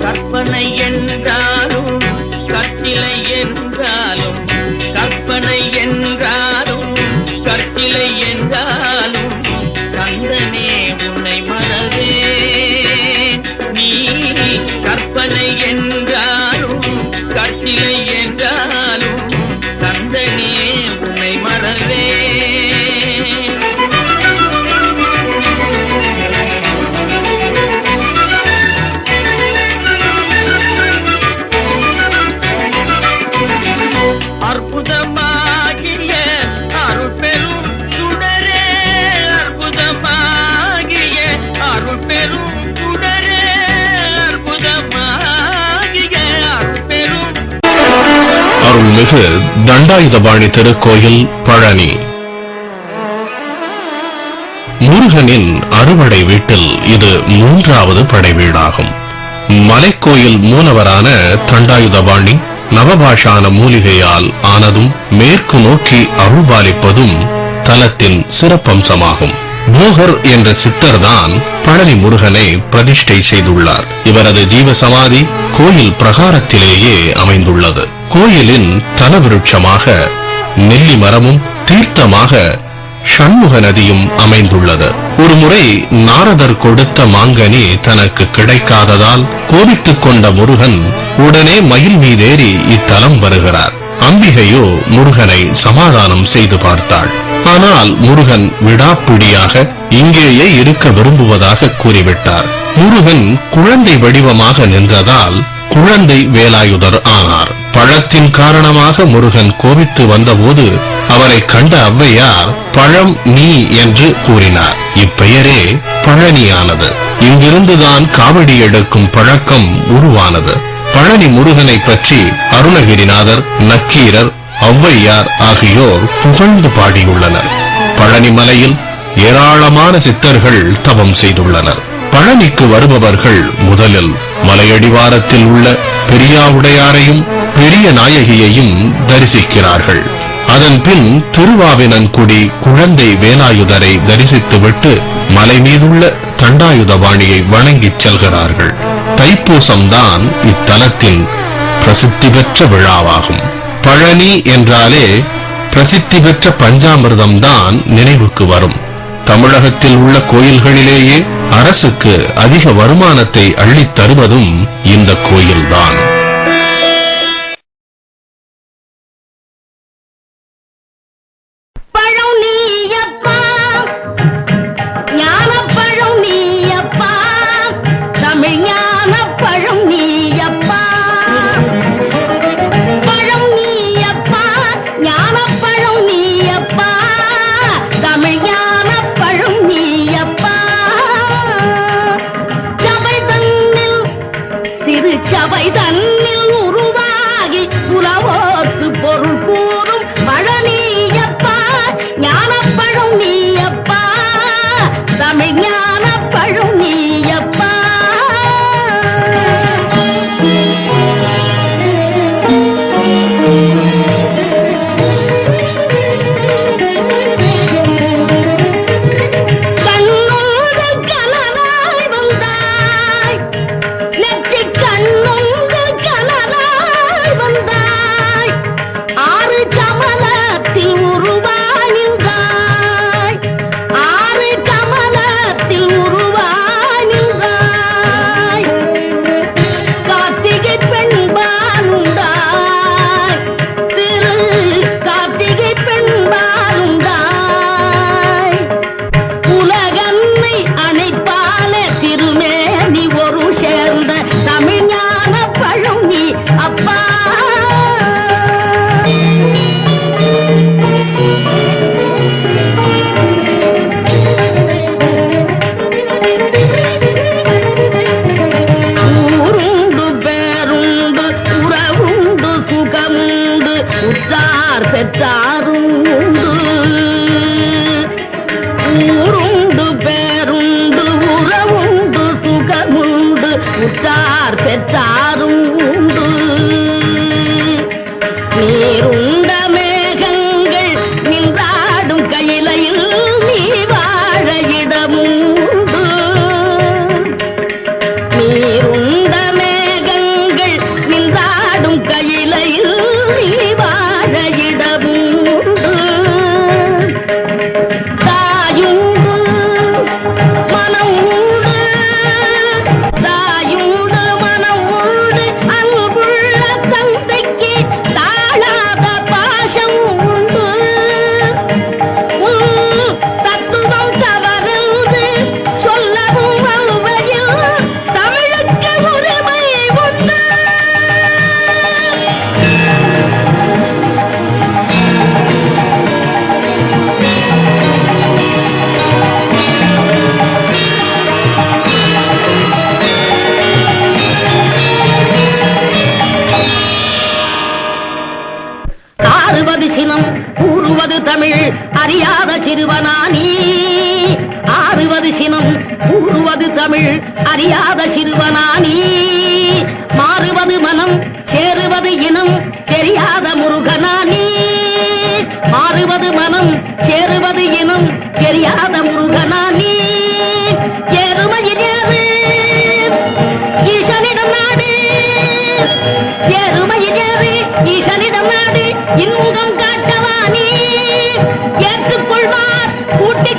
கற்பனை என்றாலும் கற்சிலை என்றாலும் கற்பனை என்றாலும் கற்சிலை என்றாலும் கந்தனே உன்னை மறவே நீ கற்பனை என்றாலும் கற்சிலை என்றாலும் கந்தனே உன்னை மறவே அற்புதமாகிய அருட்பெரும் சுடரே அற்புதமாகிய அருட்பெரும் சுடரே அற்புதமாகிய அருட்பெரும் அருள்மிகு தண்டாயுதபாணி திருக்கோயில் பழனி. முருகனின் அறுபடை வீட்டில் இது 3வது படை வீடாகும். மலைக்கோயில் மூலவரான தண்டாயுதபாணி நவபாஷான மூலிகையால் ஆனதும் மேற்கு நோக்கி அருள்பாலிப்பதும் தலத்தின் சிறப்பம்சமாகும். போகர் என்ற சித்தர்தான் பழனி முருகனை பிரதிஷ்டை செய்துள்ளார். இவரது ஜீவசமாதி கோயில் பிரகாரத்திலேயே அமைந்துள்ளது. கோயிலின் தலவிருட்சமாக நெல்லி மரமும் தீர்த்தமாக ஷண்முக நதியும் அமைந்துள்ளது. ஒருமுறை நாரதர் கொடுத்த மாங்கனி தனக்கு கிடைக்காததால் கோபித்துக் கொண்ட முருகன் உடனே மயில் மீதேறி இத்தலம் வருகிறார். அம்பிகையோ முருகனை சமாதானம் செய்து பார்த்தாள். ஆனால் முருகன் விடாப்பிடியாக இங்கேயே இருக்க விரும்புவதாக கூறிவிட்டார். முருகன் குழந்தை வடிவமாக நின்றதால் குழந்தை வேலாயுதர் ஆனார். பழத்தின் காரணமாக முருகன் கோபித்து வந்தபோது அவரை கண்ட ஔவையார் பழம் நீ என்று கூறினார். இப்பெயரே பழனியானது. இங்கிருந்துதான் காவடி எடுக்கும் பழக்கம் உருவானது. பழனி முருகனை பற்றி அருணகிரிநாதர், நக்கீரர், ஔவையார் ஆகியோர் புகழ்ந்து பாடியுள்ளனர். பழனி மலையில் ஏராளமான சித்தர்கள் தவம் செய்துள்ளனர். பழனிக்கு வருபவர்கள் முதலில் மலையடிவாரத்தில் உள்ள பெரியாவுடையாரையும் பெரிய நாயகியையும் தரிசிக்கிறார்கள். அதன் பின் திருவாவினன்குடி குழந்தை வேலாயுதரை தரிசித்துவிட்டு மலை மீதுள்ள தண்டாயுதபாணியை வணங்கிச் செல்கிறார்கள். தைப்பூசம்தான் இத்தலத்தின் பிரசித்தி பெற்ற விழாவாகும். பழனி என்றாலே பிரசித்தி பெற்ற பஞ்சாமிர்தம்தான் நினைவுக்கு வரும். தமிழகத்தில் உள்ள கோயில்களிலேயே அரசுக்கு அதிக வருமானத்தை அள்ளித் தருவதும் இந்த கோயில்தான். சபை தன்னில் உருவாகி உலவோர்க்கு பொருள் கூறும் பழனியப்பா, ஞானப்பழம் நீயப்பா, தமிழ் ஞானப்பழம் நீயப்பா. ஊருண்டு பேருண்டு உறவுண்டு சுகமுண்டு உற்றார் பெற்றாரும் உண்டு. நீருண்ட மேக ஆறுவது சினம் கூறுவது தமிழ் அறியாத சிறுவனானி. ஆறுவது சினம் கூறுவது தமிழ் அறியாத சிறுவனானி. மாறுவது மனம் சேருவது இனம் தெரியாத முருகனானி. மாறுவது மனம் சேருவது இனம் தெரியாத முருகனானி. எருமையில் ஏறு ஈசனிடம் நாடு. எருமையில் ஏறு ஈசனிடம் நாடு. இன்முகம் காட்டவானி ஏற்றுக்கொள்வார் கூட்டி